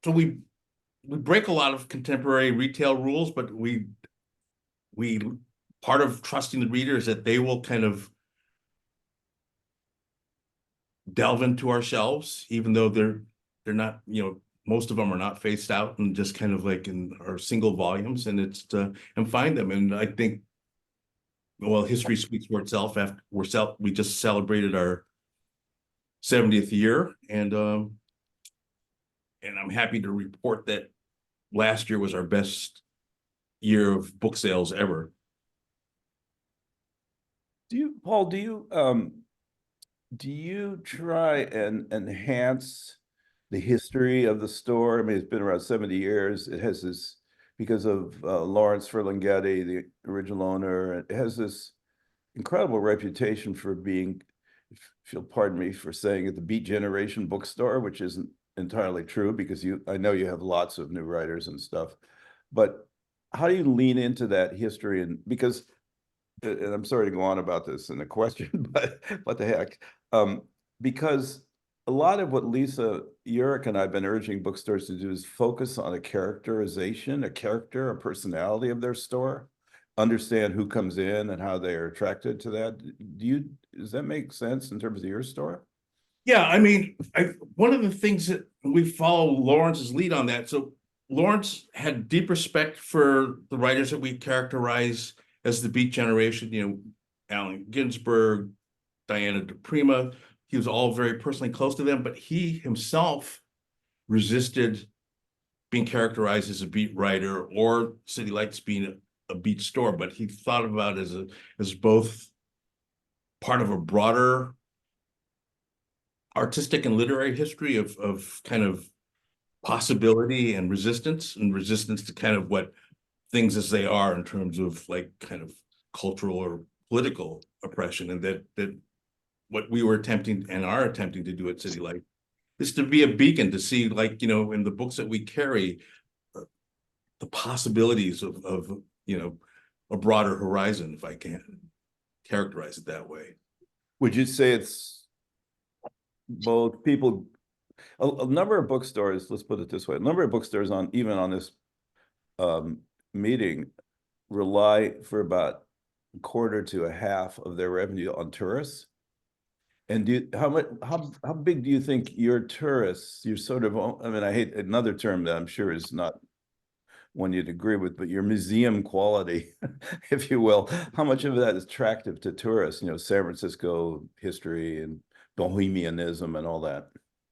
so we break a lot of contemporary retail rules, but we part of trusting the reader is that they will kind of delve into our shelves, even though they're not, most of them are not faced out and just kind of like in our single volumes, and it's to and find them. And I think, well, history speaks for itself. After we just celebrated our 70th year, and I'm happy to report that last year was our best year of book sales ever. Paul, do you try and enhance the history of the store? I mean, it's been around 70 years. It has this, because of Lawrence Ferlinghetti, the original owner, it has this incredible reputation for being, if you'll pardon me for saying it, the Beat Generation bookstore, which isn't entirely true because I know you have lots of new writers and stuff. But how do you lean into that history? And because, and I'm sorry to go on about this in a question, but what the heck? Because a lot of what Lisa Uhrik and I've been urging bookstores to do is focus on a characterization, a character, a personality of their store, understand who comes in and how they are attracted to that. Does that make sense in terms of your store? Yeah, I mean, one of the things that we follow Lawrence's lead on that. So Lawrence had deep respect for the writers that we characterize as the Beat Generation, Allen Ginsberg, Diana DePrima. He was all very personally close to them, but he himself resisted being characterized as a beat writer or City Lights being a beat store, but he thought about it as both part of a broader artistic and literary history of kind of possibility and resistance to kind of what things as they are in terms of like kind of cultural or political oppression, and that what we were attempting and are attempting to do at City Light is to be a beacon, to see, like, in the books that we carry, the possibilities of a broader horizon, if I can characterize it that way. Would you say it's both people, a number of bookstores, let's put it this way, a number of bookstores even on this meeting rely for about a quarter to a half of their revenue on tourists? And how big do you think your tourists, your sort of, I mean, I hate another term that I'm sure is not one you'd agree with, but your museum quality, if you will, how much of that is attractive to tourists? San Francisco history and bohemianism and all that.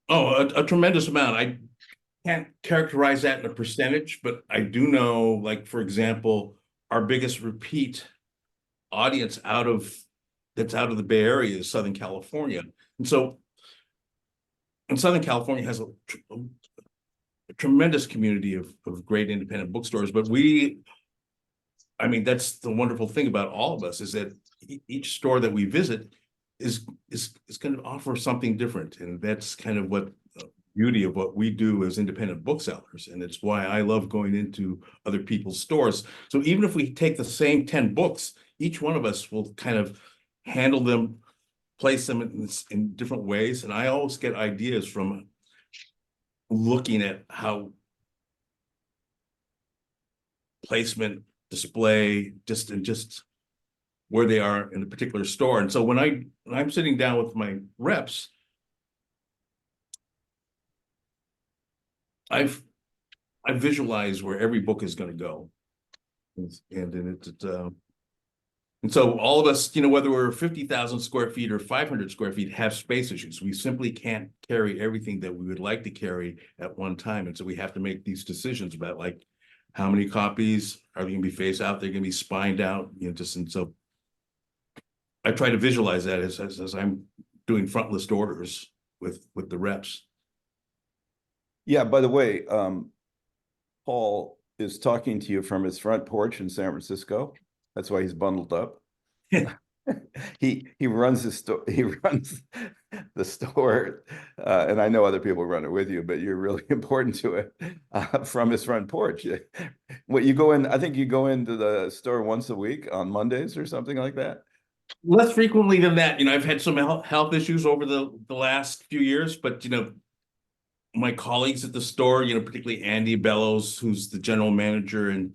Oh, a tremendous amount. I can't characterize that in a percentage, but I do know, like, for example, our biggest repeat audience that's out of the Bay Area is Southern California. And so, and Southern California has a tremendous community of great independent bookstores, but I mean, that's the wonderful thing about all of us, is that each store that we visit is going to offer something different. And that's kind of what the beauty of what we do as independent booksellers. And it's why I love going into other people's stores. So even if we take the same 10 books, each one of us will kind of handle them, place them in different ways. And I always get ideas from looking at how placement, display, just where they are in a particular store. And so when I'm sitting down with my reps, I visualize where every book is going to go, and so all of us, whether we're 50,000 square feet or 500 square feet, have space issues. We simply can't carry everything that we would like to carry at one time, and so we have to make these decisions about, like, how many copies are they going to be faced out? They're going to be spined out, and so I try to visualize that as I'm doing front list orders with the reps. Yeah, by the way, Paul is talking to you from his front porch in San Francisco. That's why he's bundled up. He runs the store. He runs the store, and I know other people run it with you, but you're really important to it from his front porch. What, you go in? I think you go into the store once a week on Mondays or something like that. Less frequently than that. I've had some health issues over the last few years, but my colleagues at the store, particularly Andy Bellows, who's the general manager, and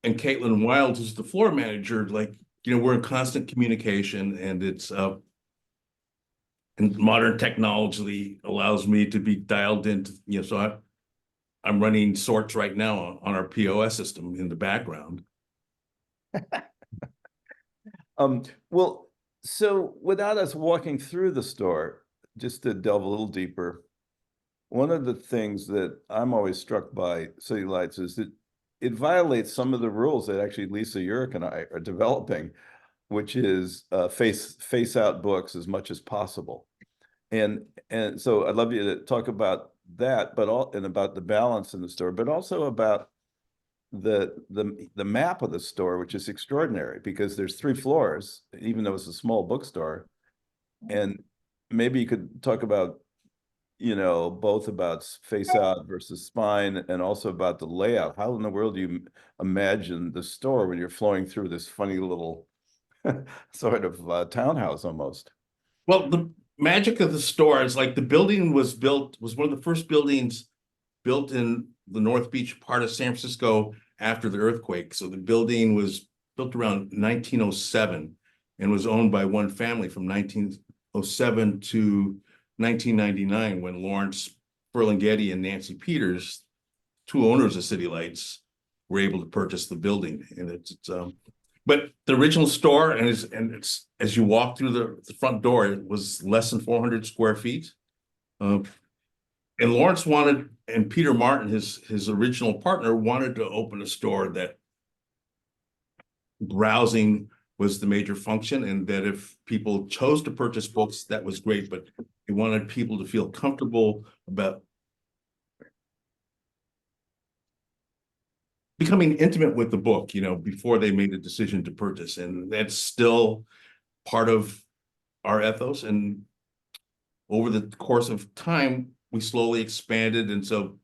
Caitlin Wild, who's the floor manager, we're in constant communication, and and modern technology allows me to be dialed into, so I'm running sorts right now on our POS system in the background. Well, so without us walking through the store, just to delve a little deeper, one of the things that I'm always struck by City Lights is that it violates some of the rules that actually Lisa Uhrik and I are developing, which is face out books as much as possible. And so I'd love you to talk about that, but about the balance in the store, but also about the map of the store, which is extraordinary because there's 3 floors, even though it's a small bookstore. And maybe you could talk about, both about face out versus spine, and also about the layout. How in the world do you imagine the store when you're flowing through this funny little sort of townhouse almost? Well, the magic of the store is the building was one of the first buildings built in the North Beach part of San Francisco after the earthquake. So the building was built around 1907 and was owned by one family from 1907 to 1999, when Lawrence Ferlinghetti and Nancy Peters, 2 owners of City Lights, were able to purchase the building. And but the original store, and it's as you walk through the front door, it was less than 400 square feet. And Lawrence wanted, and Peter Martin, his original partner, wanted to open a store that browsing was the major function, and that if people chose to purchase books, that was great, but he wanted people to feel comfortable about becoming intimate with the book, before they made a decision to purchase. And that's still part of our ethos. And over the course of time, we slowly expanded. And so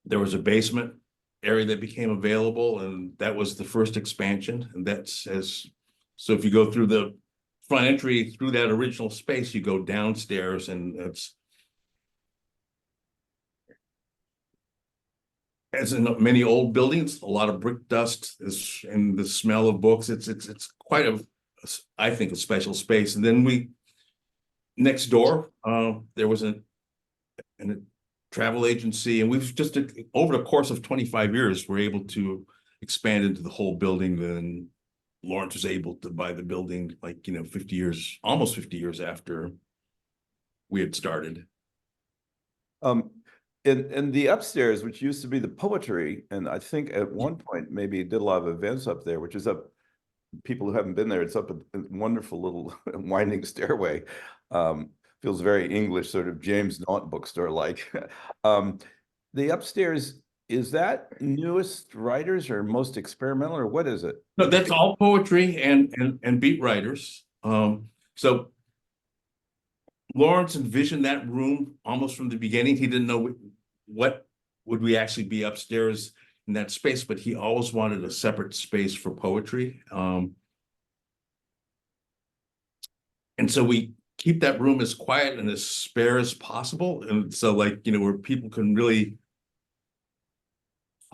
there was a basement area that became available, and that was the first expansion. And so if you go through the front entry through that original space, you go downstairs, and it's, as in many old buildings, a lot of brick dust and the smell of books. It's quite I think, a special space. And then next door, there was a travel agency, and we've just, over the course of 25 years, we're able to expand into the whole building. Then Lawrence was able to buy the building, 50 years, almost 50 years after we had started. And the upstairs, which used to be the poetry, and I think at one point maybe did a lot of events up there, which is up, people who haven't been there, it's up a wonderful little winding stairway. Feels very English, sort of James Naught bookstore like. The upstairs, is that newest writers or most experimental, or what is it? No, that's all poetry and beat writers. So Lawrence envisioned that room almost from the beginning. He didn't know what would we actually be upstairs in that space, but he always wanted a separate space for poetry. And so we keep that room as quiet and as spare as possible. And so where people can really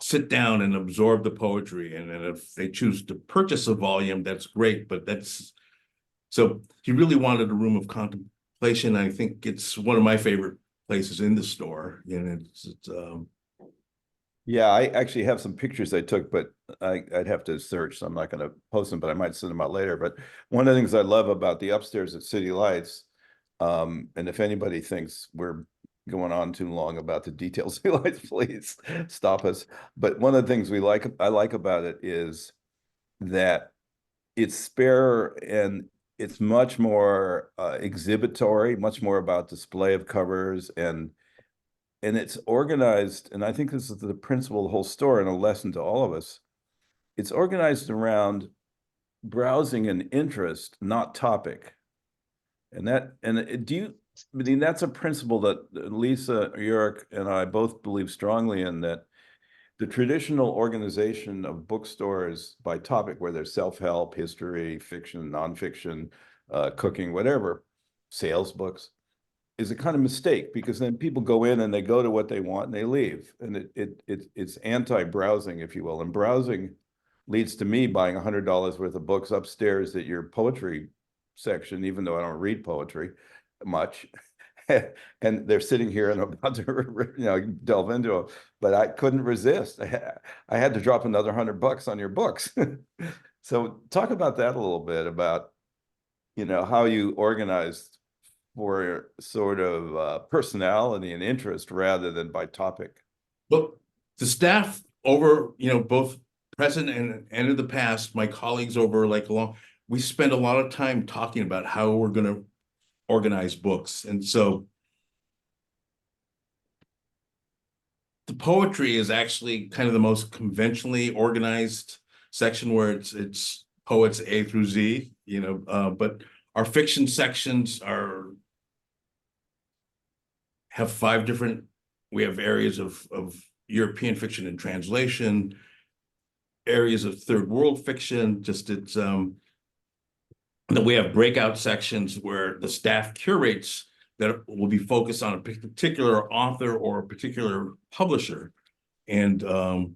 sit down and absorb the poetry. And then if they choose to purchase a volume, that's great. But so he really wanted a room of contemplation. I think it's one of my favorite places in the store. And yeah, I actually have some pictures I took, but I'd have to search, so I'm not going to post them, but I might send them out later. But one of the things I love about the upstairs at City Lights, and if anybody thinks we're going on too long about the details of City Lights, please stop us. But one of the things I like about it is that it's spare, and it's much more exhibitory, much more about display of covers, and it's organized. And I think this is the principle of the whole store, and a lesson to all of us. It's organized around browsing and interest, not topic. And that's a principle that Lisa Uhrik and I both believe strongly in, that the traditional organization of bookstores by topic, where there's self-help, history, fiction, nonfiction, cooking, whatever, sales books, is a kind of mistake, because then people go in and they go to what they want and they leave. And it's anti-browsing, if you will. And browsing leads to me buying $100 worth of books upstairs at your poetry section, even though I don't read poetry much. And they're sitting here and I'm about to, delve into them, but I couldn't resist. I had to drop another $100 on your books. So talk about that a little bit, about, how you organized for sort of personality and interest rather than by topic. Look, the staff over, both present and in the past, my colleagues over we spend a lot of time talking about how we're going to organize books. And so the poetry is actually kind of the most conventionally organized section, where it's poets A through Z, but our fiction sections have 5 different, we have areas of European fiction and translation, areas of third world fiction, that we have breakout sections where the staff curates that will be focused on a particular author or a particular publisher. And the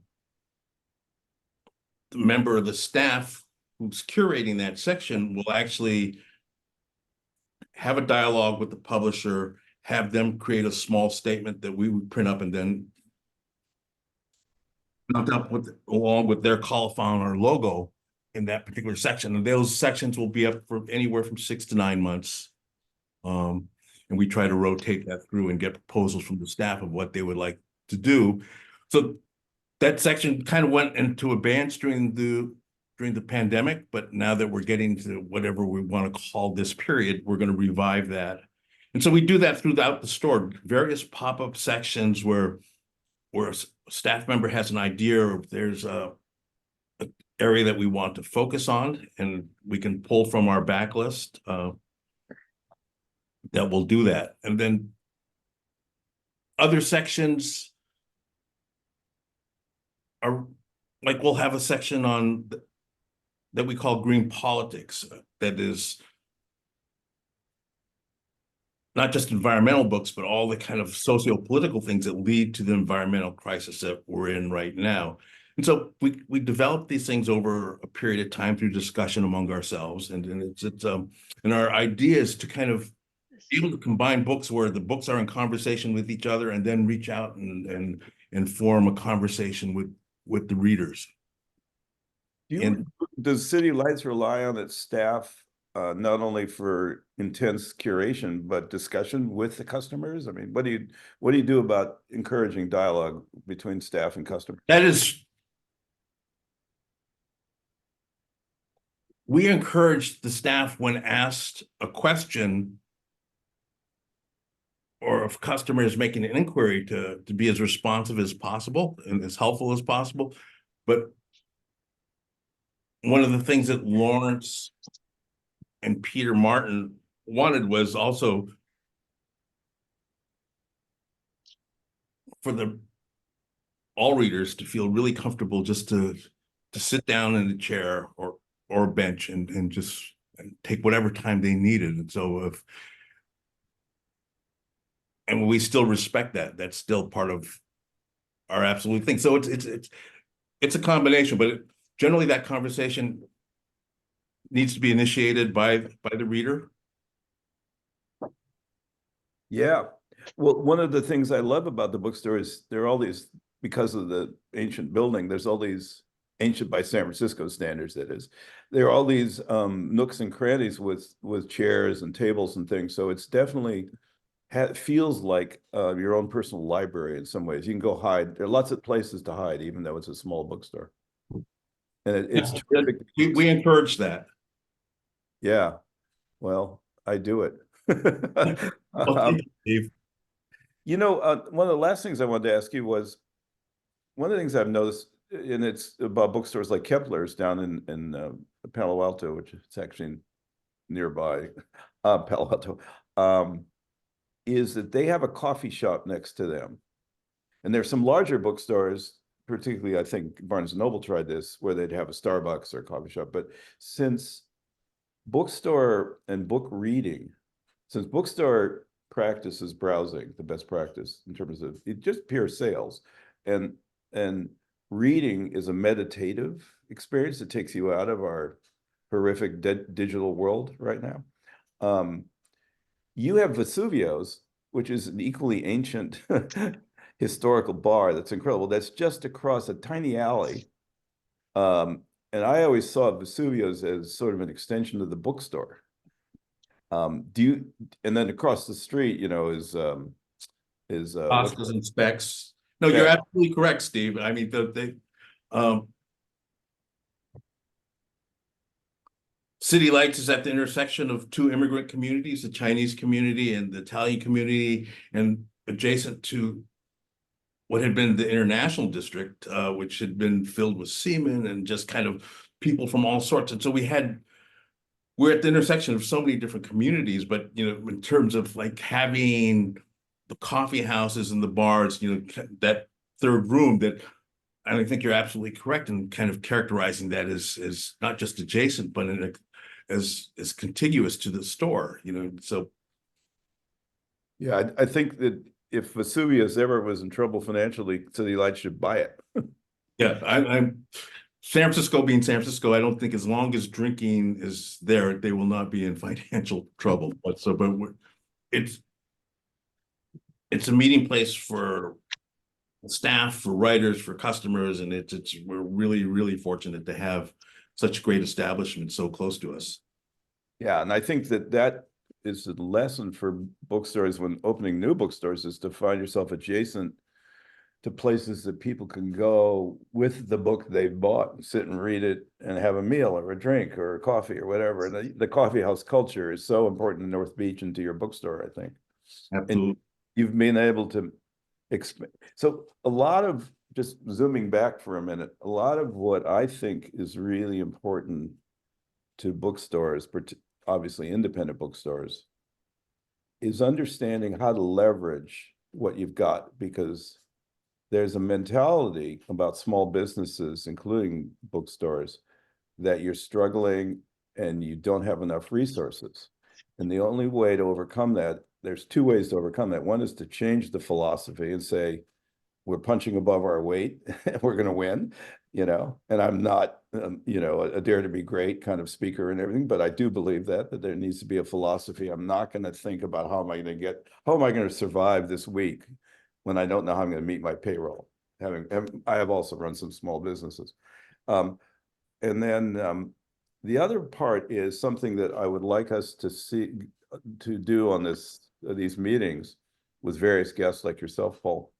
member of the staff who's curating that section will actually have a dialogue with the publisher, have them create a small statement that we would print up and then along with their colophon or logo in that particular section. And those sections will be up for anywhere from 6 to 9 months. And we try to rotate that through and get proposals from the staff of what they would like to do. So that section kind of went into abeyance during the pandemic, but now that we're getting to whatever we want to call this period, we're going to revive that. And so we do that throughout the store, various pop-up sections where a staff member has an idea, or there's a area that we want to focus on, and we can pull from our backlist that will do that. And then other sections are we'll have a section on that we call green politics, that is not just environmental books, but all the kind of socio-political things that lead to the environmental crisis that we're in right now. And so we develop these things over a period of time through discussion among ourselves. And and our idea is to kind of be able to combine books where the books are in conversation with each other, and then reach out and form a conversation with the readers. Does City Lights rely on its staff not only for intense curation, but discussion with the customers? I mean, what do you do about encouraging dialogue between staff and customers? We encourage the staff, when asked a question or if customer is making an inquiry, to be as responsive as possible and as helpful as possible. But one of the things that Lawrence and Peter Martin wanted was also for all readers to feel really comfortable just to sit down in a chair or a bench and just take whatever time they needed. And so and we still respect that. That's still part of our absolute thing. So it's a combination, but generally that conversation needs to be initiated by the reader. Yeah. Well, one of the things I love about the bookstore is there are all these, because of the ancient building, there's all these ancient by San Francisco standards, that is, there are all these nooks and crannies with chairs and tables and things. So it's definitely feels like your own personal library in some ways. You can go hide. There are lots of places to hide, even though it's a small bookstore. And it's terrific. We encourage that. Yeah. Well, I do it. Well, Steve. One of the last things I wanted to ask you was, one of the things I've noticed, and it's about bookstores like Kepler's down in Palo Alto, which is actually nearby, Palo Alto, is that they have a coffee shop next to them. And there's some larger bookstores, particularly I think Barnes & Noble tried this, where they'd have a Starbucks or a coffee shop. But since bookstore and book reading, since bookstore practice is browsing, the best practice in terms of just pure sales. And reading is a meditative experience that takes you out of our horrific digital world right now. You have Vesuvio's, which is an equally ancient historical bar that's incredible. That's just across a tiny alley. And I always saw Vesuvio's as sort of an extension of the bookstore. And then across the street, is what's Oscars and specs. No, you're absolutely correct, Steve. I mean, um, City Lights is at the intersection of two immigrant communities, the Chinese community and the Italian community, and adjacent to what had been the international district, which had been filled with seamen and just kind of people from all sorts. And so we're at the intersection of so many different communities, but, in terms of like having the coffee houses and the bars, that third room, that I think you're absolutely correct in kind of characterizing that as not just adjacent, but as contiguous to the store, so. Yeah, I think that if Vesuvius ever was in trouble financially, City Lights should buy it. Yeah, I'm San Francisco being San Francisco, I don't think as long as drinking is there, they will not be in financial trouble. But it's a meeting place for staff, for writers, for customers, and we're really, really fortunate to have such great establishments so close to us. Yeah, and I think that is a lesson for bookstores when opening new bookstores, is to find yourself adjacent to places that people can go with the book they've bought and sit and read it and have a meal or a drink or a coffee or whatever. And the coffee house culture is so important in North Beach and to your bookstore, I think. Absolutely. And you've been able to so a lot of, just zooming back for a minute, a lot of what I think is really important to bookstores, obviously independent bookstores, is understanding how to leverage what you've got, because there's a mentality about small businesses, including bookstores, that you're struggling and you don't have enough resources. And the only way to overcome that, there's two ways to overcome that. One is to change the philosophy and say, we're punching above our weight, we're going to win, and I'm not, a dare to be great kind of speaker and everything, but I do believe that there needs to be a philosophy. I'm not going to think about how am I going to survive this week when I don't know how I'm going to meet my payroll. I have also run some small businesses. And then the other part is something that I would like us to do on these meetings with various guests like yourself, Paul,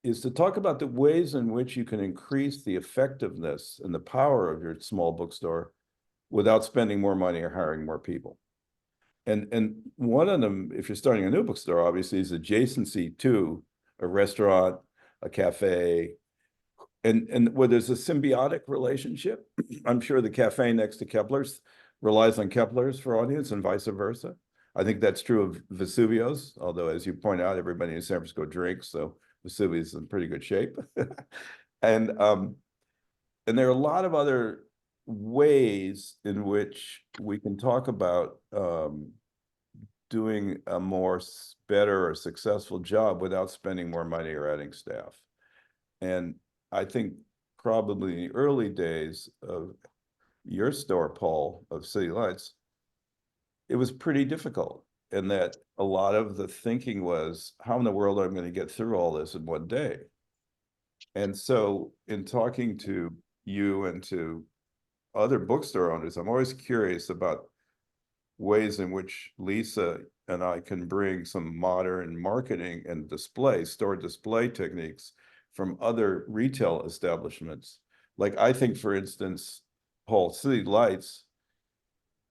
is to talk about the ways in which you can increase the effectiveness and the power of your small bookstore without spending more money or hiring more people. And one of them, if you're starting a new bookstore, obviously, is adjacency to a restaurant, a cafe, and where there's a symbiotic relationship. I'm sure the cafe next to Kepler's relies on Kepler's for audience and vice versa. I think that's true of Vesuvio's, although, as you point out, everybody in San Francisco drinks, so Vesuvius is in pretty good shape. And there are a lot of other ways in which we can talk about doing a better or successful job without spending more money or adding staff. And I think probably in the early days of your store, Paul, of City Lights, it was pretty difficult. And that a lot of the thinking was, how in the world am I going to get through all this in one day? And so in talking to you and to other bookstore owners, I'm always curious about ways in which Lisa and I can bring some modern marketing and store display techniques from other retail establishments. Like, I think, for instance, Paul, City Lights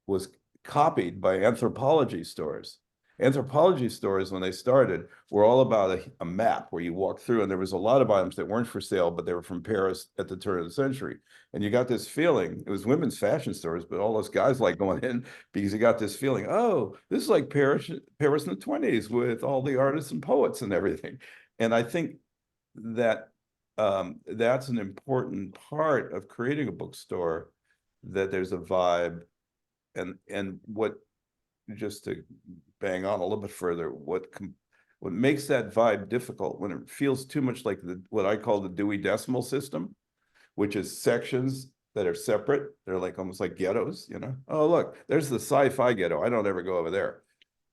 was copied by anthropology stores. Anthropology stores, when they started, were all about a map where you walk through, and there was a lot of items that weren't for sale, but they were from Paris at the turn of the century. And you got this feeling, it was women's fashion stores, but all those guys like going in because you got this feeling, oh, this is like Paris in the 20s with all the artists and poets and everything. And I think that that's an important part of creating a bookstore, that there's a vibe. And what just to bang on a little bit further, what makes that vibe difficult when it feels too much like what I call the Dewey Decimal System, which is sections that are separate. They're like almost like ghettos, you know. Oh, look, there's the sci-fi ghetto. I don't ever go over there.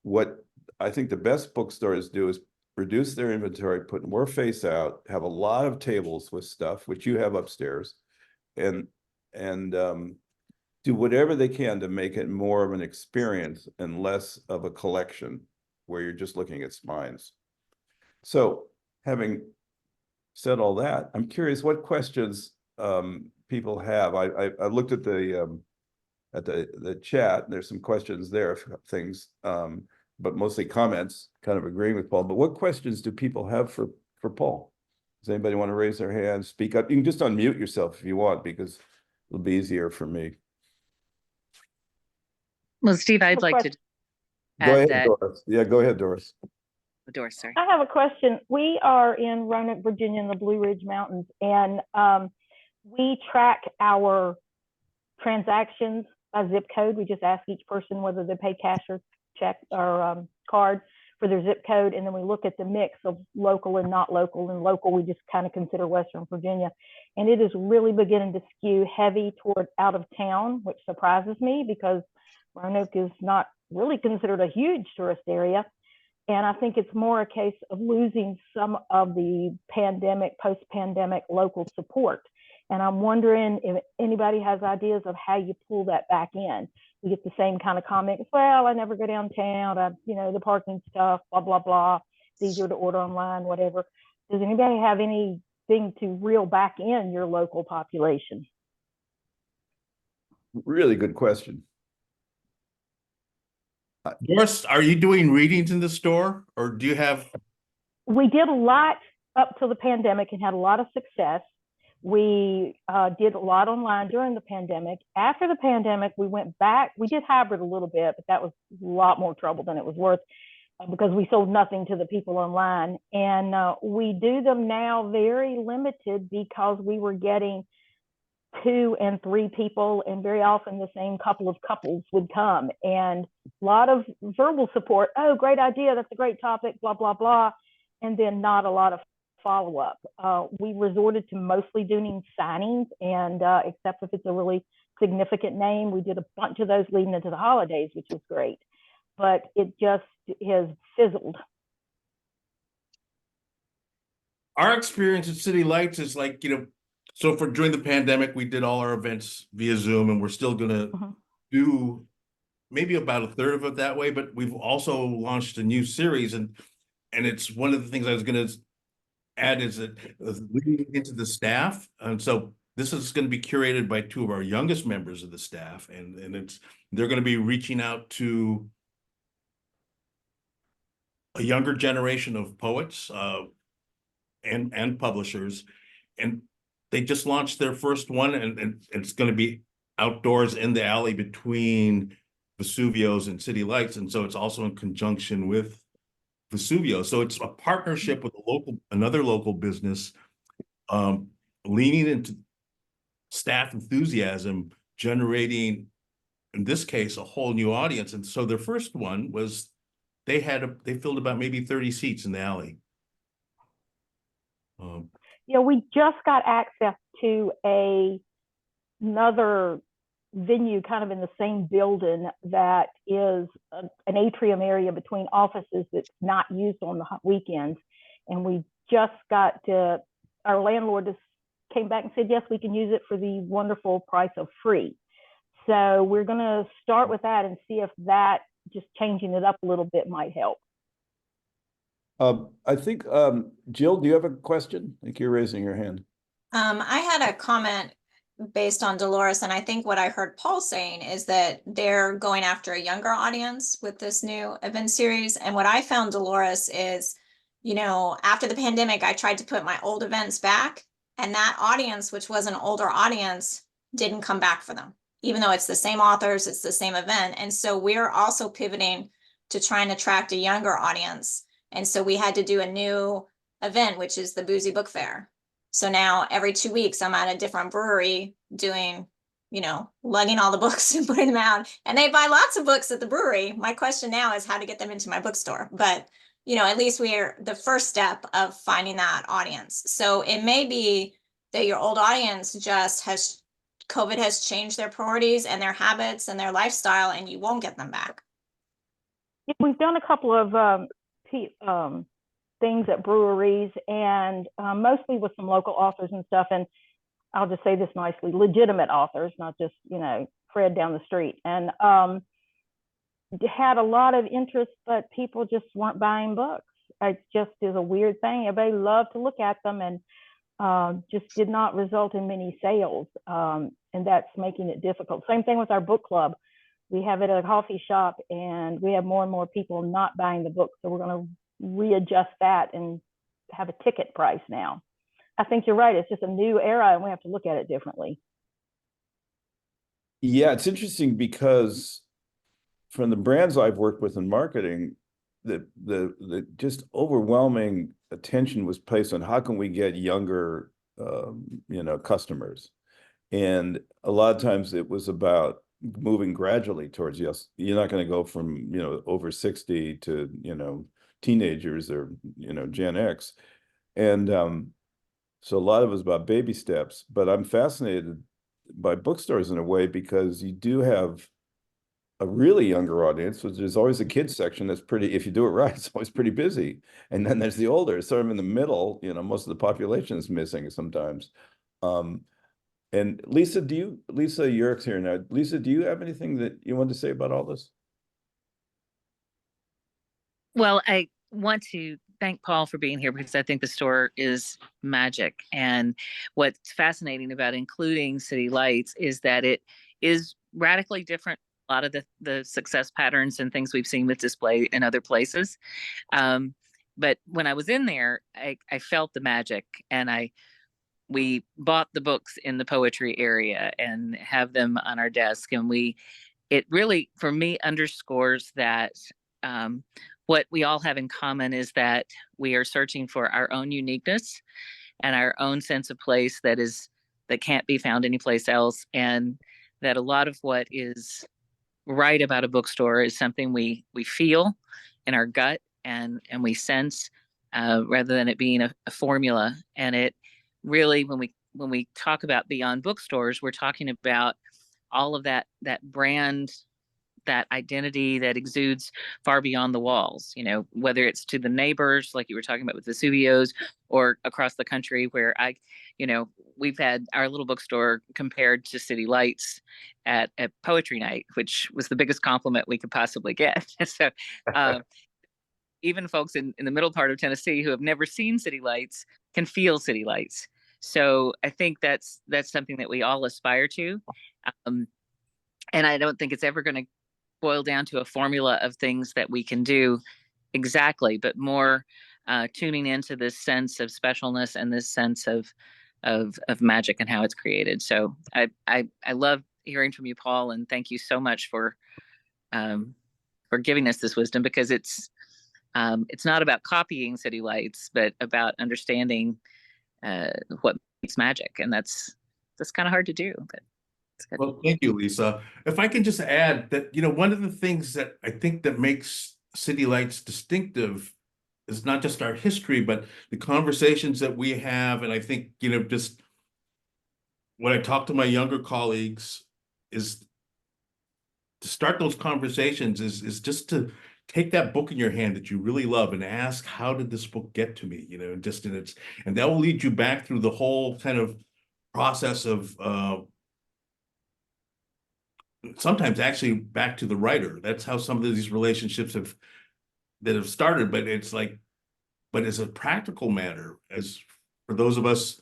What I think the best bookstores do is reduce their inventory, put more face out, have a lot of tables with stuff, which you have upstairs, and do whatever they can to make it more of an experience and less of a collection where you're just looking at spines. So having said all that, I'm curious what questions people have. I looked at the chat. There's some questions there, things, but mostly comments, kind of agreeing with Paul. But what questions do people have for Paul? Does anybody want to raise their hand, speak up? You can just unmute yourself if you want, because it'll be easier for me. Well, Steve, I'd like to Go add ahead, that. Doris. Yeah, go ahead, Doris. Doris, sorry. I have a question. We are in Roanoke, Virginia, in the Blue Ridge Mountains, and we track our transactions by zip code. We just ask each person whether they pay cash or check or card for their zip code, and then we look at the mix of local and not local. And local, we just kind of consider Western Virginia, and it is really beginning to skew heavy toward out of town, which surprises me because Roanoke is not really considered a huge tourist area. And I think it's more a case of losing some of the pandemic, post-pandemic local support. And I'm wondering if anybody has ideas of how you pull that back in. We get the same kind of comments. Well, I never go downtown. The parking stuff, blah, blah, blah. It's easier to order online, whatever. Does anybody have anything to reel back in your local population? Really good question. Doris, are you doing readings in the store, or do you have? We did a lot up till the pandemic and had a lot of success. We did a lot online during the pandemic. After the pandemic, we went back. We did hybrid a little bit, but that was a lot more trouble than it was worth because we sold nothing to the people online. And we do them now very limited because we were getting 2 and 3 people, and very often the same couple of couples would come, and a lot of verbal support. Oh, great idea. That's a great topic, blah, blah, blah. And then not a lot of follow-up. We resorted to mostly doing signings, and except if it's a really significant name, we did a bunch of those leading into the holidays, which was great, but it just has fizzled. Our experience at City Lights is like, so for during the pandemic, we did all our events via Zoom, and we're still going to do maybe about a third of it that way. But we've also launched a new series, and it's one of the things I was going to add is that leading into the staff. And so this is going to be curated by 2 of our youngest members of the staff, and they're going to be reaching out to a younger generation of poets and publishers, and they just launched their first one, and it's going to be outdoors in the alley between Vesuvio's and City Lights, and so it's also in conjunction with Vesuvio. So it's a partnership with another local business, leaning into staff enthusiasm, generating, in this case, a whole new audience. And so their first one was they filled about maybe 30 seats in the alley. We just got access to another venue kind of in the same building that is an atrium area between offices that's not used on the weekends. And we just got our landlord just came back and said, yes, we can use it for the wonderful price of free. So we're going to start with that and see if that just changing it up a little bit might help. I think, Jill, do you have a question? I think you're raising your hand. I had a comment based on Dolores, and I think what I heard Paul saying is that they're going after a younger audience with this new event series. And what I found, Dolores, is, after the pandemic, I tried to put my old events back, and that audience, which was an older audience, didn't come back for them, even though it's the same authors, it's the same event. And so we're also pivoting to try and attract a younger audience. And so we had to do a new event, which is the Boozy Book Fair. So now every 2 weeks, I'm at a different brewery doing lugging all the books and putting them out. And they buy lots of books at the brewery. My question now is how to get them into my bookstore. But, at least we're the first step of finding that audience. So it may be that your old audience COVID has changed their priorities and their habits and their lifestyle, and you won't get them back. Yeah, we've done a couple of things at breweries, and mostly with some local authors and stuff. And I'll just say this nicely, legitimate authors, not just, Fred down the street. And had a lot of interest, but people just weren't buying books. It just is a weird thing. Everybody loved to look at them, and just did not result in many sales. And that's making it difficult. Same thing with our book club. We have it at a coffee shop, and we have more and more people not buying the books. So we're going to readjust that and have a ticket price now. I think you're right. It's just a new era, and we have to look at it differently. Yeah, it's interesting because from the brands I've worked with in marketing, the just overwhelming attention was placed on how can we get younger, customers. And a lot of times it was about moving gradually towards, yes, you're not going to go from, over 60 to, teenagers or, Gen X. And so a lot of it was about baby steps, but I'm fascinated by bookstores in a way because you do have a really younger audience, which there's always a kids section that's pretty, if you do it right, it's always pretty busy. And then there's the older, sort of in the middle, most of the population is missing sometimes. And Lisa, Lisa Uhrik here now. Lisa, do you have anything that you want to say about all this? Well, I want to thank Paul for being here because I think the store is magic. And what's fascinating about including City Lights is that it is radically different. A lot of the success patterns and things we've seen with display in other places. But when I was in there, I felt the magic, and we bought the books in the poetry area and have them on our desk. And it really, for me, underscores that what we all have in common is that we are searching for our own uniqueness and our own sense of place that can't be found anyplace else. And that a lot of what is right about a bookstore is something we feel in our gut and we sense, rather than it being a formula. And it really, when we talk about beyond bookstores, we're talking about all of that brand, that identity that exudes far beyond the walls, whether it's to the neighbors, like you were talking about with Vesuvios, or across the country where we've had our little bookstore compared to City Lights at Poetry Night, which was the biggest compliment we could possibly get. So even folks in the middle part of Tennessee who have never seen City Lights can feel City Lights. So I think that's something that we all aspire to. And I don't think it's ever going to boil down to a formula of things that we can do exactly, but more tuning into this sense of specialness and this sense of magic and how it's created. So I love hearing from you, Paul, and thank you so much for giving us this wisdom, because it's not about copying City Lights, but about understanding what makes magic, and that's kind of hard to do. But it's good. Well, thank you, Lisa. If I can just add that, one of the things that I think that makes City Lights distinctive is not just our history, but the conversations that we have. And I think, just when I talk to my younger colleagues, is to start those conversations is just to take that book in your hand that you really love and ask, how did this book get to me? And that will lead you back through the whole kind of process of sometimes actually back to the writer. That's how some of these relationships have started. But it's as a practical matter, as for those of us,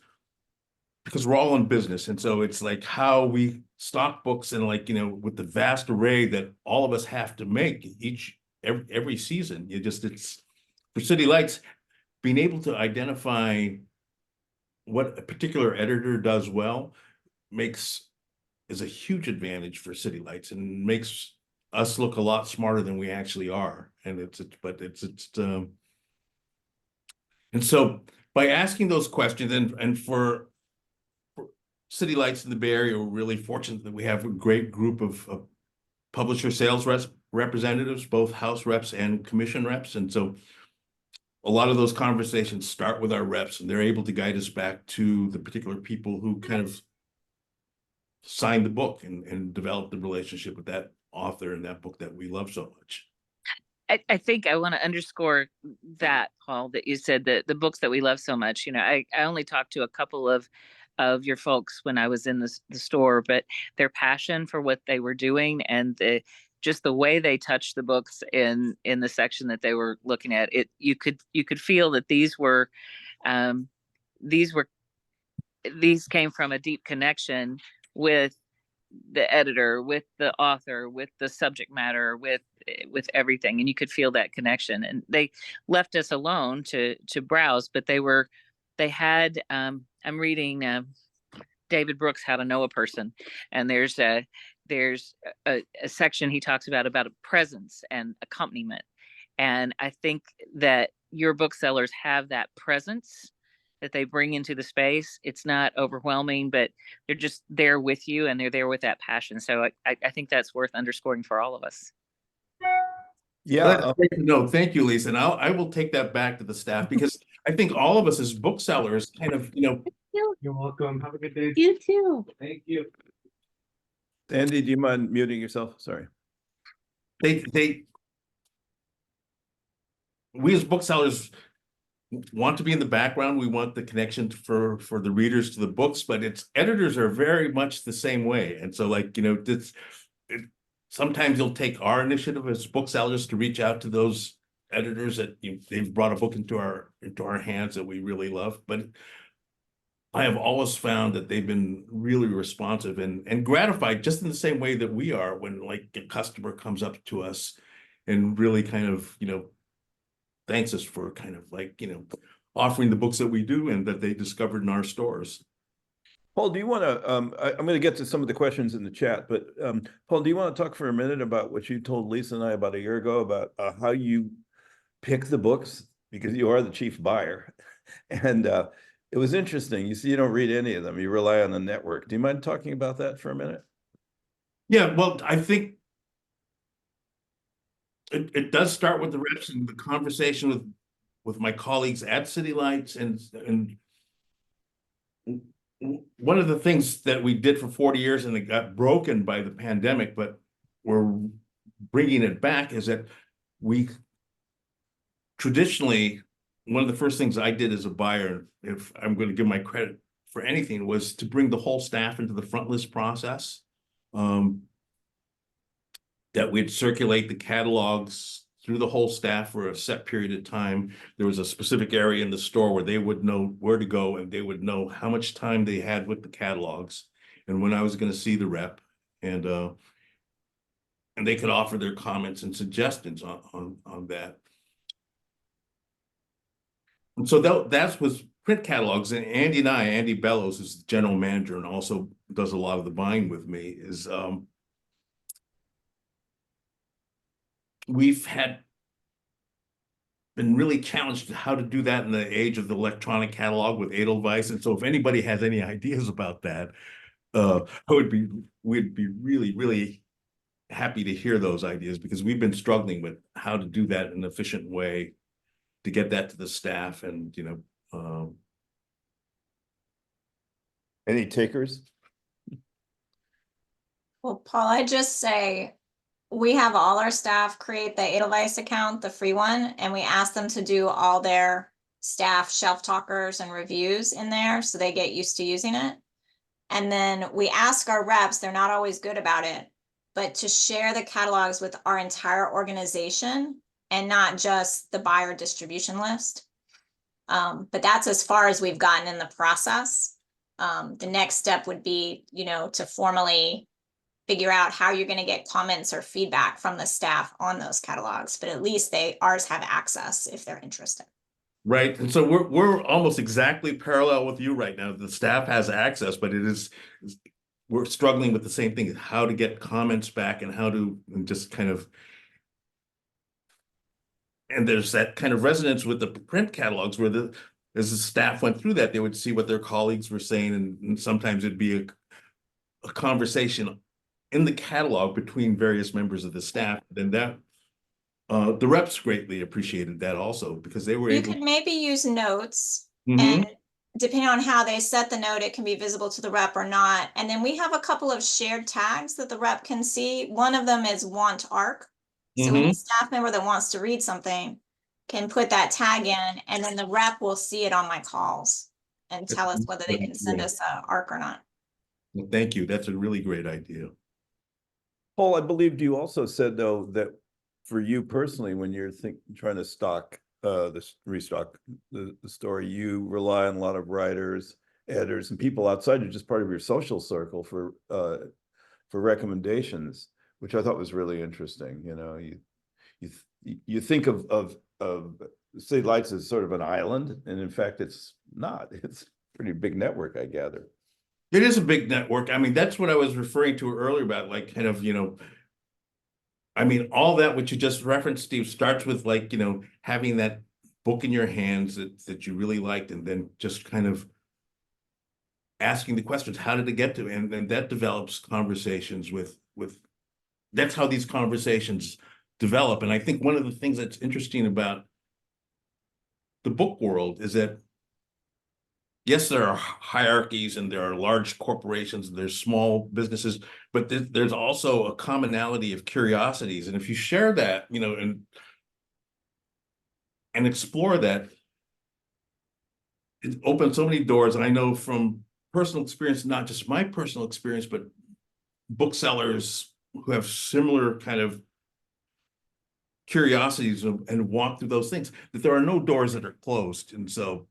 because we're all in business, and so it's like how we stock books and with the vast array that all of us have to make every season. It's for City Lights, being able to identify what a particular editor does well is a huge advantage for City Lights, and makes us look a lot smarter than we actually are. And and so by asking those questions, and for City Lights in the Bay Area, we're really fortunate that we have a great group of publisher sales representatives, both house reps and commission reps. And so a lot of those conversations start with our reps, and they're able to guide us back to the particular people who kind of signed the book and developed the relationship with that author and that book that we love so much. I think I want to underscore that, Paul, that you said that the books that we love so much. You know, I only talked to a couple of your folks when I was in the store, but their passion for what they were doing and just the way they touched the books in the section that they were looking at, you could feel that these came from a deep connection with the editor, with the author, with the subject matter, with everything, and you could feel that connection. And they left us alone to browse, but they had I'm reading David Brooks' How to Know a Person, and there's a section he talks about a presence and accompaniment. And I think that your booksellers have that presence that they bring into the space. It's not overwhelming, but they're just there with you, and they're there with that passion. So I think that's worth underscoring for all of us. Yeah. No, thank you, Lisa. And I will take that back to the staff, because I think all of us as booksellers kind of, You're welcome. Have a good day. You too. Thank you. Andy, do you mind muting yourself? Sorry. We as booksellers want to be in the background. We want the connection for the readers to the books, but editors are very much the same way. And so, like, sometimes you'll take our initiative as booksellers to reach out to those editors that they've brought a book into our hands that we really love. But I have always found that they've been really responsive and gratified, just in the same way that we are when, like, a customer comes up to us and really kind of, thanks us for kind of like, offering the books that we do and that they discovered in our stores. Paul, do you want to, I'm going to get to some of the questions in the chat, but Paul, do you want to talk for a minute about what you told Lisa and I about a year ago about how you pick the books, because you are the chief buyer? And it was interesting. You see, you don't read any of them. You rely on the network. Do you mind talking about that for a minute? Yeah, well, I think it does start with the reps and the conversation with my colleagues at City Lights, and one of the things that we did for 40 years and it got broken by the pandemic, but we're bringing it back, is that we traditionally, one of the first things I did as a buyer, if I'm going to give my credit for anything, was to bring the whole staff into the front list process. That we'd circulate the catalogs through the whole staff for a set period of time. There was a specific area in the store where they would know where to go, and they would know how much time they had with the catalogs and when I was going to see the rep, and they could offer their comments and suggestions on that. And so that was print catalogs. And Andy Bellows, who's the general manager and also does a lot of the buying with me, is we've been really challenged how to do that in the age of the electronic catalog with Edelweiss. And so if anybody has any ideas about that, we'd be really, really happy to hear those ideas, because we've been struggling with how to do that in an efficient way to get that to the staff. And, Any takers? Well, Paul, I just say we have all our staff create the Edelweiss account, the free one, and we ask them to do all their staff shelf talkers and reviews in there so they get used to using it. And then we ask our reps, they're not always good about it, but to share the catalogs with our entire organization and not just the buyer distribution list. But that's as far as we've gotten in the process. The next step would be, to formally figure out how you're going to get comments or feedback from the staff on those catalogs, but at least ours have access if they're interested. right. And so we're almost exactly parallel with you right now. The staff has access, but we're struggling with the same thing, how to get comments back and how to just kind of, and there's that kind of resonance with the print catalogs where as the staff went through that, they would see what their colleagues were saying, and sometimes it'd be a conversation in the catalog between various members of the staff. Then that the reps greatly appreciated that also, because they were You able. could maybe use notes, Mhm. and depending on how they set the note, it can be visible to the rep or not. And then we have a couple of shared tags that the rep can see. One of them is want ARC. So any Mhm. staff member that wants to read something can put that tag in, and then the rep will see it on my calls and tell us whether they can send us a ARC or not. Well, thank you. That's a really great idea. Paul, I believed you also said though that for you personally, when you're trying to restock the story, you rely on a lot of writers, editors, and people outside of just part of your social circle for recommendations, which I thought was really interesting. You know, you think of City Lights as sort of an island, and in fact, it's not. It's a pretty big network, I gather. It is a big network. I mean, that's what I was referring to earlier about, like, kind of, I mean, all that which you just referenced, Steve, starts with, like, having that book in your hands that you really liked, and then just kind of asking the questions, how did it get to, and then that develops conversations with, that's how these conversations develop. And I think one of the things that's interesting about the book world is that, yes, there are hierarchies and there are large corporations and there's small businesses, but there's also a commonality of curiosities. And if you share that, and explore that, it opens so many doors. And I know from personal experience, not just my personal experience, but booksellers who have similar kind of curiosities and walk through those things, that there are no doors that are closed. And so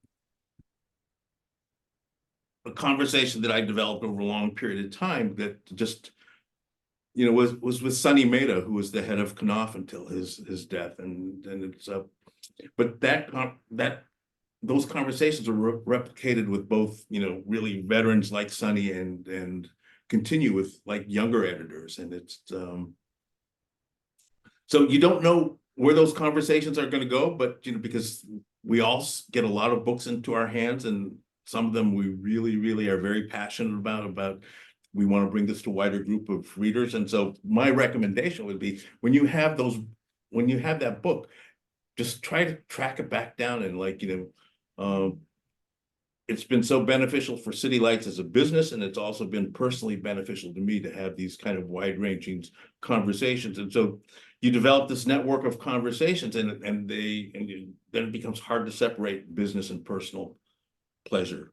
a conversation that I developed over a long period of time that just, was with Sonny Mehta, who was the head of Knopf until his death. And it's but those conversations are replicated with both, really veterans like Sonny and continue with like younger editors. And it's so you don't know where those conversations are going to go, but because we all get a lot of books into our hands, and some of them we really, really are very passionate about. We want to bring this to a wider group of readers. And so my recommendation would be, when you have that book, just try to track it back down, and it's been so beneficial for City Lights as a business, and it's also been personally beneficial to me to have these kind of wide-ranging conversations. And so you develop this network of conversations, and then it becomes hard to separate business and personal pleasure.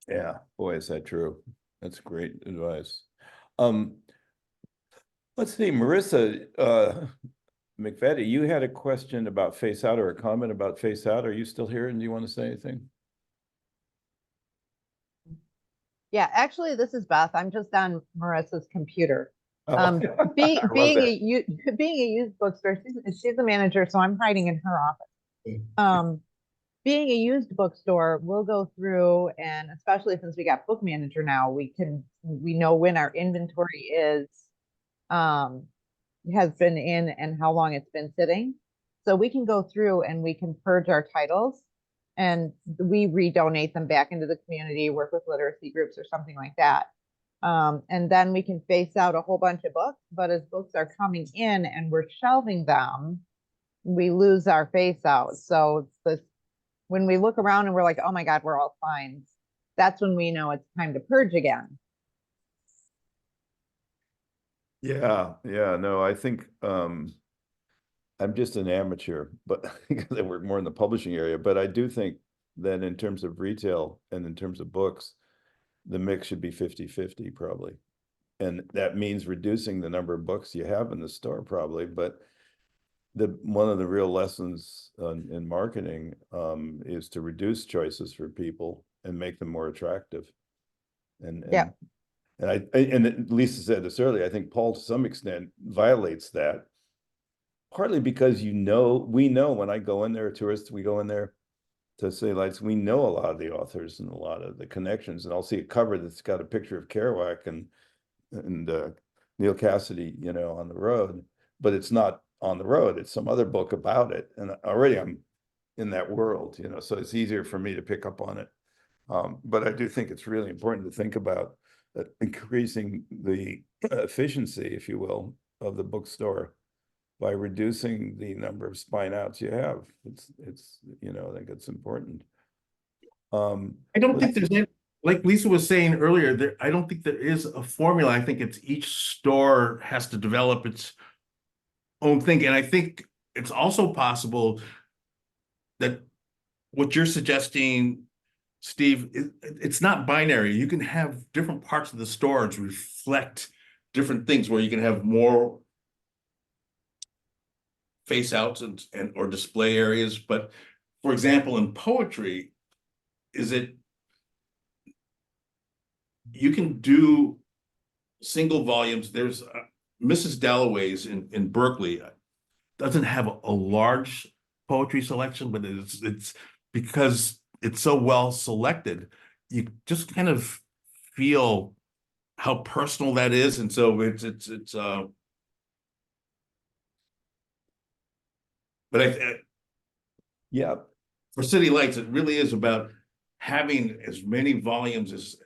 Yeah, boy, is that true. That's great advice. Let's see, Marissa McFadden, you had a question about Face Out, or a comment about Face Out. Are you still here, and do you want to say anything? Yeah, actually, this is Beth. I'm just on Marissa's computer. Oh. Being I love being that. being a used bookstore, she's the manager, so I'm hiding in her office. Being a used bookstore, we'll go through, and especially since we got book manager now, we know when our inventory is has been in and how long it's been sitting. So we can go through and we can purge our titles, and we redonate them back into the community, work with literacy groups or something like that. And then we can face out a whole bunch of books, but as books are coming in and we're shelving them, we lose our face out. So when we look around and we're like, oh my God, we're all fine, that's when we know it's time to purge again. Yeah, no, I think I'm just an amateur, but because I work more in the publishing area, but I do think that in terms of retail and in terms of books, the mix should be 50-50 probably. And that means reducing the number of books you have in the store probably, but one of the real lessons in marketing is to reduce choices for people and make them more attractive. And Yeah. And Lisa said this earlier, I think Paul to some extent violates that, partly because we know when I go in there, tourists, we go in there to City Lights, we know a lot of the authors and a lot of the connections, and I'll see a cover that's got a picture of Kerouac and Neil Cassidy, on the road, but it's not on the road, it's some other book about it. And already I'm in that world, you know, so it's easier for me to pick up on it. But I do think it's really important to think about increasing the efficiency, if you will, of the bookstore by reducing the number of spine outs you have. It's, you know, I think it's important. I don't think there's any, like Lisa was saying earlier, I don't think there is a formula. I think it's each store has to develop its own thing. And I think it's also possible that what you're suggesting, Steve, it's not binary. You can have different parts of the stores reflect different things where you can have more face outs and or display areas. But for example, in poetry, you can do single volumes. There's Mrs. Dalloway's in Berkeley doesn't have a large poetry selection, but it's because it's so well selected, you just kind of feel how personal that is. And so but Yeah, for City Lights, it really is about having as many volumes as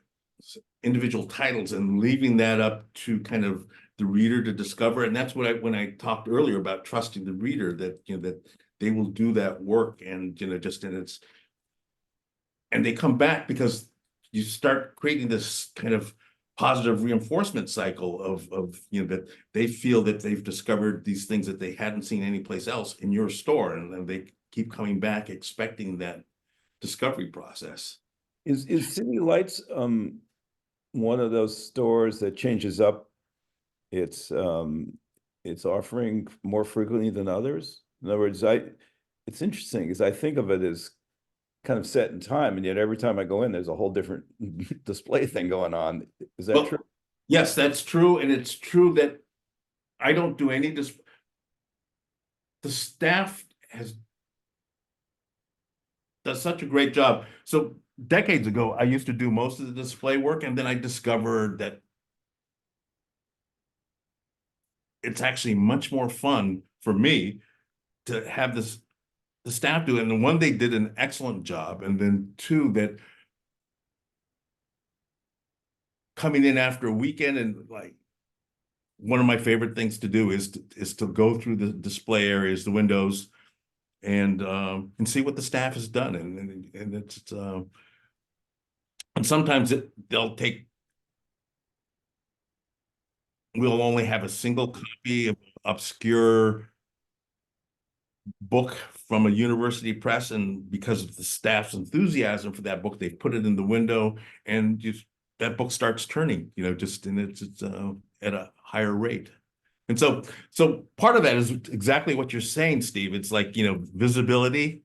individual titles and leaving that up to kind of the reader to discover. And that's what when I talked earlier about trusting the reader, that, you know, that they will do that work, and, you know, and they come back because you start creating this kind of positive reinforcement cycle of, you know, that they feel that they've discovered these things that they hadn't seen anyplace else in your store. And then they keep coming back expecting that discovery process. is City Lights one of those stores that changes up its offering more frequently than others? In other words, it's interesting because I think of it as kind of set in time, and yet every time I go in, there's a whole different display thing going on. Is that Well, true? Yes, that's true. And it's true that I don't do any the staff does such a great job. So decades ago, I used to do most of the display work, and then I discovered that it's actually much more fun for me to have the staff do it. And one, they did an excellent job, and then two, that coming in after a weekend, and like one of my favorite things to do is to go through the display areas, the windows, and see what the staff has done. And it's and sometimes we'll only have a single copy of obscure book from a university press, and because of the staff's enthusiasm for that book, they've put it in the window, and that book starts turning, you know, just, and it's at a higher rate. And so part of that is exactly what you're saying, Steve. It's like, you know, visibility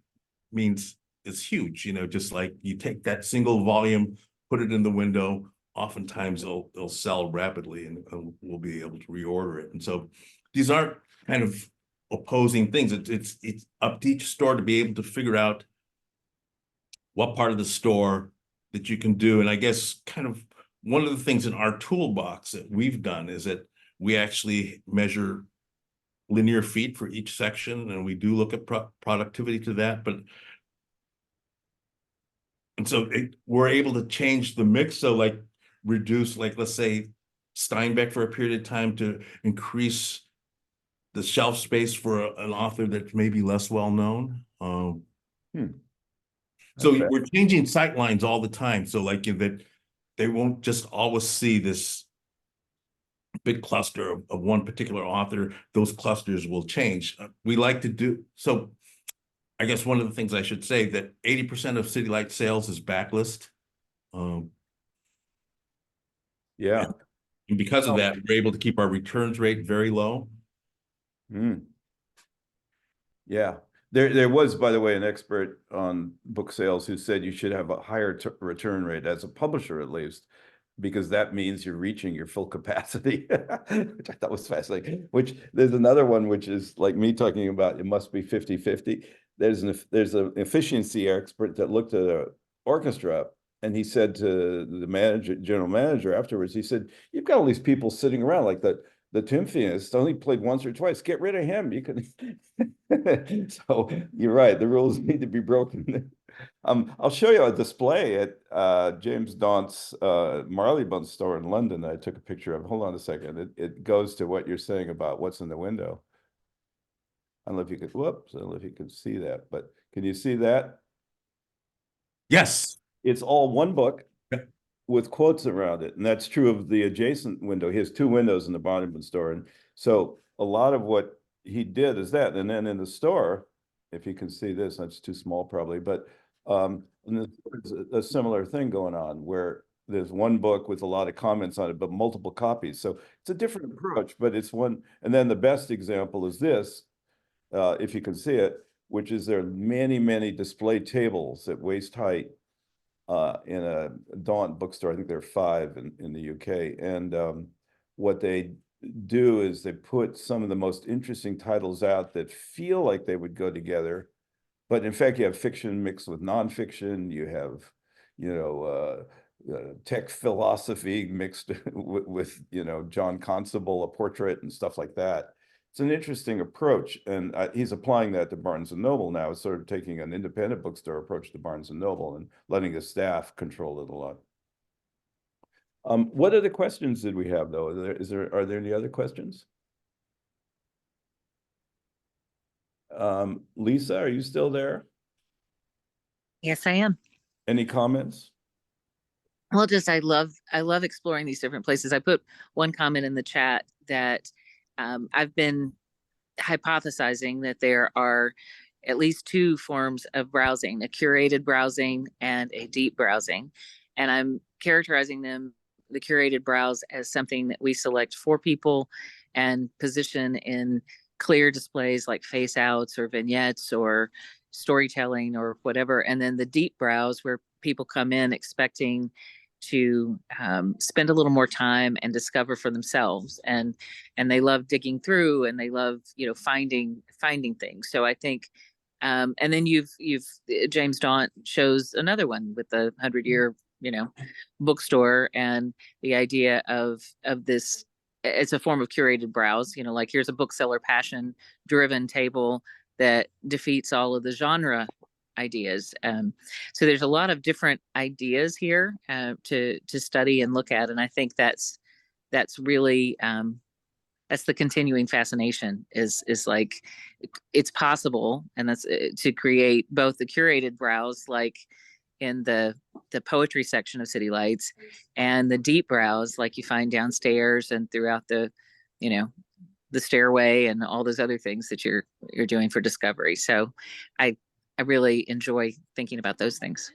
means it's huge, you know, just like you take that single volume, put it in the window, oftentimes it'll sell rapidly, and we'll be able to reorder it. And so these aren't kind of opposing things. It's up to each store to be able to figure out what part of the store that you can do. And I guess kind of one of the things in our toolbox that we've done is that we actually measure linear feet for each section, and we do look at productivity to that. And so we're able to change the mix. So like reduce, like, let's say Steinbeck for a period of time to increase the shelf space for an author that's maybe less well known. So Okay. we're changing sight lines all the time. So like, you know, that they won't just always see this big cluster of one particular author. Those clusters will change. We like to do so. I guess one of the things I should say that 80% of City Light sales is backlist. Yeah. And because of that, we're able to keep our returns rate very low. Yeah. There was, by the way, an expert on book sales who said you should have a higher return rate as a publisher, at least, because that means you're reaching your full capacity, which I thought was fascinating. Which there's another one, which is like me talking about, it must be 50-50. There's an efficiency expert that looked at an orchestra, and he said to the general manager afterwards, he said, "You've got all these people sitting around like that. the Timothyist only played once or twice. Get rid of him. You can. So you're right. The rules need to be broken. I'll show you a display at James Daunt's Marylebone store in London that I took a picture of. Hold on a second. It goes to what you're saying about what's in the window. I don't know if you could, whoops, I don't know if you can see that, but can you see that? Yes. It's all one book Yeah. with quotes around it. And that's true of the adjacent window. He has two windows in the Marylebone store. And so a lot of what he did is that. And then in the store, if you can see this, that's too small probably, but and there's a similar thing going on where there's one book with a lot of comments on it, but multiple copies. So it's a different approach, but it's one. And then the best example is this, if you can see it, which is there are many, many display tables at waist height in a Daunt bookstore. I think there are 5 in the UK. And what they do is they put some of the most interesting titles out that feel like they would go together. But in fact, you have fiction mixed with nonfiction. You have, you know, tech philosophy mixed with, you know, John Constable, a portrait and stuff like that. It's an interesting approach, and he's applying that to Barnes and Noble now. It's sort of taking an independent bookstore approach to Barnes and Noble and letting his staff control it a lot. What other questions did we have, though? Are there any other questions? Lisa, are you still there? Yes, I am. Any comments? Well, just I love exploring these different places. I put one comment in the chat that I've been hypothesizing that there are at least 2 forms of browsing, a curated browsing and a deep browsing. And I'm characterizing them, the curated browse, as something that we select for people and position in clear displays like face outs or vignettes or storytelling or whatever. And then the deep browse, where people come in expecting to spend a little more time and discover for themselves, and they love digging through, and they love, you know, finding things. So I think and then you've James Daunt shows another one with the 100-year, you know, bookstore, and the idea of this, it's a form of curated browse, you know, like here's a bookseller passion driven table that defeats all of the genre ideas. So there's a lot of different ideas here to study and look at, and I think that's really that's the continuing fascination, is like it's possible, and that's to create both the curated browse like in the poetry section of City Lights, and the deep browse like you find downstairs and throughout the, you know, the stairway and all those other things that you're doing for discovery. So I really enjoy thinking about those things.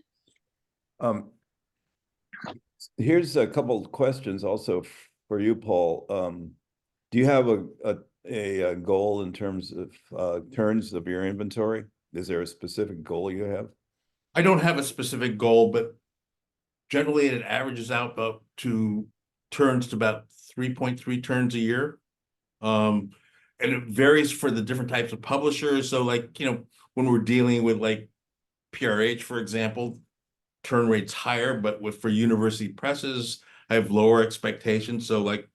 Here's a couple of questions also for you, Paul. Do you have a goal in terms of turns of your inventory? Is there a specific goal you have? I don't have a specific goal, but generally it averages out about to turns to about 3.3 turns a year. And it varies for the different types of publishers. So like, you know, when we're dealing with like PRH, for example, turn rate's higher, but for university presses, I have lower expectations. So like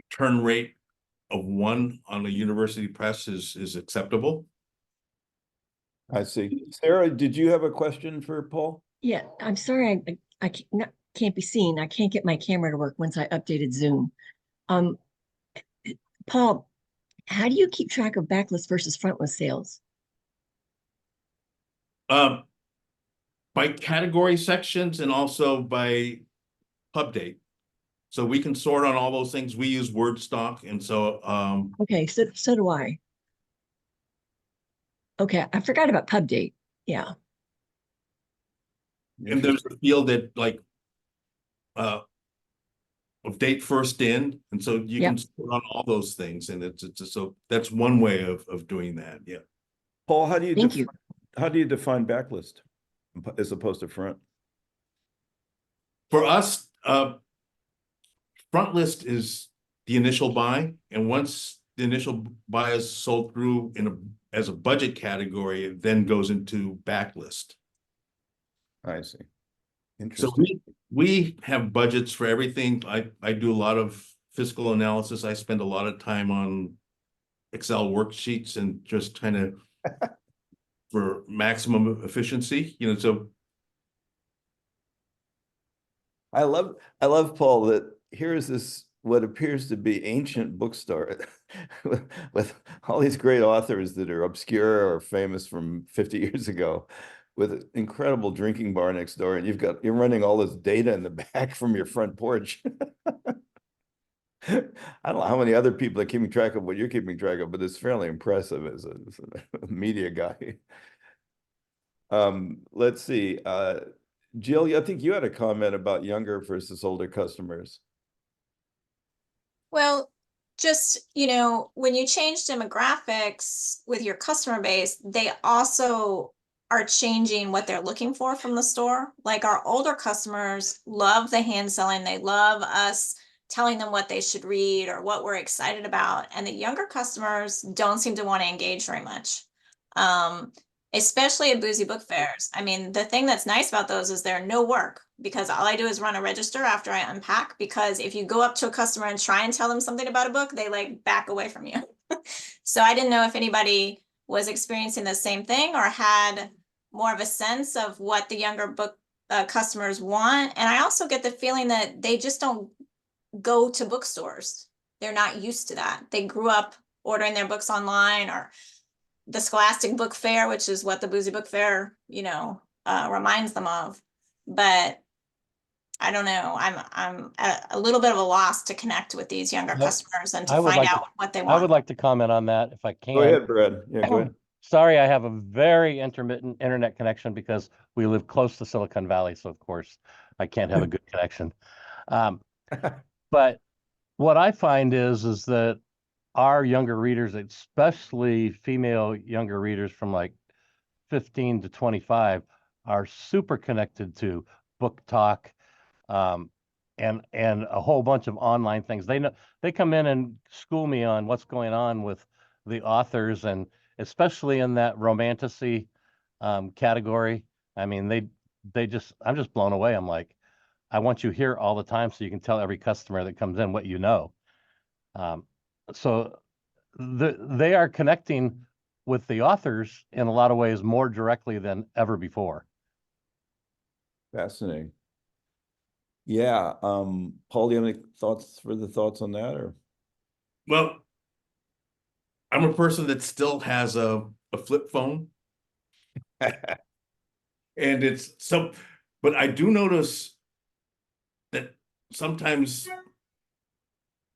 turn rate of 1 on a university press is acceptable. I see. Sarah, did you have a question for Paul? Yeah, I'm sorry, I can't be seen. I can't get my camera to work once I updated Zoom. Paul, how do you keep track of backlist versus frontlist sales? By category sections and also by pub date. So we can sort on all those things. We use word stock, and so Okay, so do I. Okay, I forgot about pub date. Yeah. and there's a field that like of date first in, and so you can sort on all those things, and it's so that's one way of doing that. Yeah. Paul, how do you Thank you. how do you define backlist as opposed to front? For us, front list is the initial buy, and once the initial buy is sold through as a budget category, it then goes into backlist. I see. So Interesting. we have budgets for everything. I do a lot of fiscal analysis. I spend a lot of time on Excel worksheets and just kind of for maximum efficiency, so I love, Paul, that here is this, what appears to be ancient bookstore with all these great authors that are obscure or famous from 50 years ago, with an incredible drinking bar next door, and you're running all this data in the back from your front porch. I don't know how many other people are keeping track of what you're keeping track of, but it's fairly impressive as a media guy. Let's see. Jill, I think you had a comment about younger versus older customers. Well, just, when you change demographics with your customer base, they also are changing what they're looking for from the store. Like our older customers love the hand selling. They love us telling them what they should read or what we're excited about. And the younger customers don't seem to want to engage very much. Especially at boozy book fairs. I mean, the thing that's nice about those is they're no work, because all I do is run a register after I unpack, because if you go up to a customer and try and tell them something about a book, they like back away from you. So I didn't know if anybody was experiencing the same thing or had more of a sense of what the younger book customers want. And I also get the feeling that they just don't go to bookstores. They're not used to that. They grew up ordering their books online, or the Scholastic Book Fair, which is what the Boozy Book Fair, reminds them of. But I don't know. I'm at a little bit of a loss to connect with these younger customers and to find out what they want. I would like to comment on that if I can. Go ahead, Brad. Yeah, go ahead. Sorry, I have a very intermittent internet connection because we live close to Silicon Valley, so of course I can't have a good connection. But what I find is that our younger readers, especially female younger readers from like 15 to 25, are super connected to Book Talk, and a whole bunch of online things. They come in and school me on what's going on with the authors, and especially in that romantasy category. I mean, I'm just blown away. I'm like, I want you here all the time so you can tell every customer that comes in what you know. So they are connecting with the authors in a lot of ways more directly than ever before. Fascinating. Yeah. Paul, do you have any further thoughts on that, or? Well, I'm a person that still has a flip phone. And but I do notice that sometimes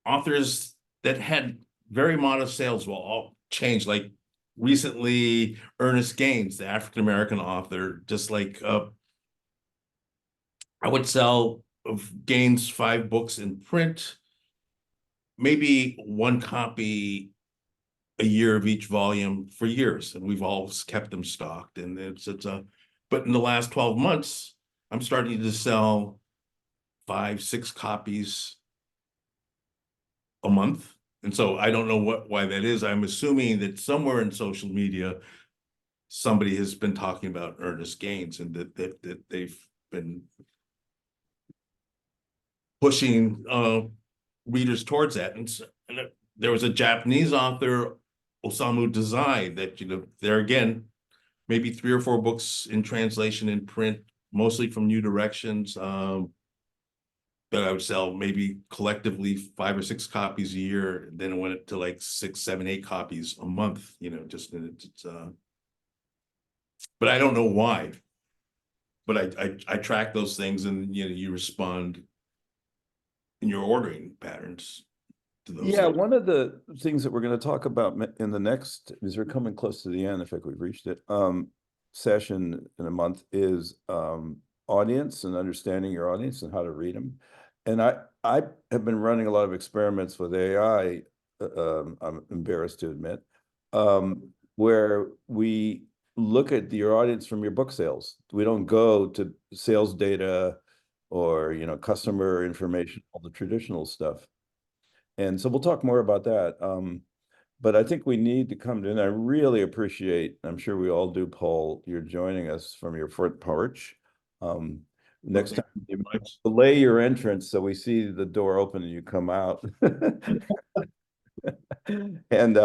authors that had very modest sales will all change. Like recently, Ernest Gaines, the African-American author, just like I would sell of Gaines 5 books in print, maybe 1 copy a year of each volume for years, and we've always kept them stocked. And but in the last 12 months, I'm starting to sell 5-6 copies a month. And so I don't know why that is. I'm assuming that somewhere in social media, somebody has been talking about Ernest Gaines, and that they've been pushing readers towards that. And there was a Japanese author, Osamu Dazai, that there again, maybe 3 or 4 books in translation in print, mostly from New Directions, that I would sell maybe collectively 5 or 6 copies a year. Then it went to like 6, 7, 8 copies a month. But I don't know why. But I track those things, and you respond in your ordering patterns to those. Yeah, one of the things that we're going to talk about in the next, as we're coming close to the end, in fact, we've reached it, session in a month, is audience and understanding your audience and how to read them. And I have been running a lot of experiments with AI, I'm embarrassed to admit, where we look at your audience from your book sales. We don't go to sales data or customer information, all the traditional stuff. And so we'll talk more about that. But I think we need to come to, and I really appreciate, I'm sure we all do, Paul, you're joining us from your front porch. Next Okay. time you might delay your entrance so we see the door open and you come out. And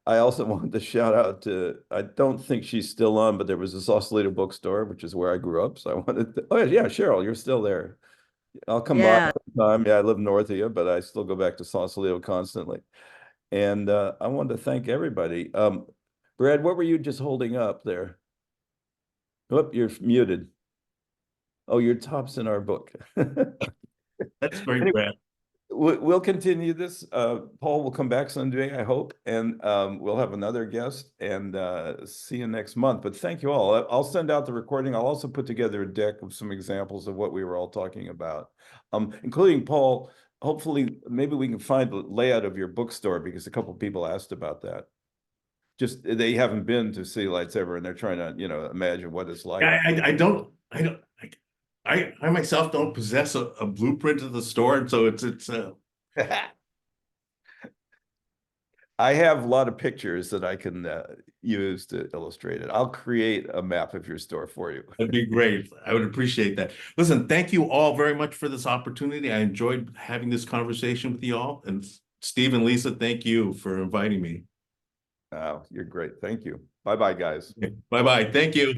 I also wanted to shout out to, I don't think she's still on, but there was a Sausalito bookstore, which is where I grew up. So I wanted to, oh yeah, Cheryl, you're still there. I'll come by sometime. Yeah, I live north of you, but I still go back to Sausalito constantly. And I wanted to thank everybody. Brad, what were you just holding up there? Oh, you're muted. Oh, your top's in our book. That's great, Anyway, Brad. we'll continue this. Paul will come back someday, I hope, and we'll have another guest and see you next month. But thank you all. I'll send out the recording. I'll also put together a deck of some examples of what we were all talking about, including Paul. Hopefully, maybe we can find the layout of your bookstore because a couple of people asked about that. Just they haven't been to City Lights ever, and they're trying to, imagine what it's like. I myself don't possess a blueprint of the store, and so it's I have a lot of pictures that I can use to illustrate it. I'll create a map of your store for you. That'd be great. I would appreciate that. Listen, thank you all very much for this opportunity. I enjoyed having this conversation with you all. And Steve and Lisa, thank you for inviting me. You're great. Thank you. Bye-bye, guys. Bye-bye. Thank you.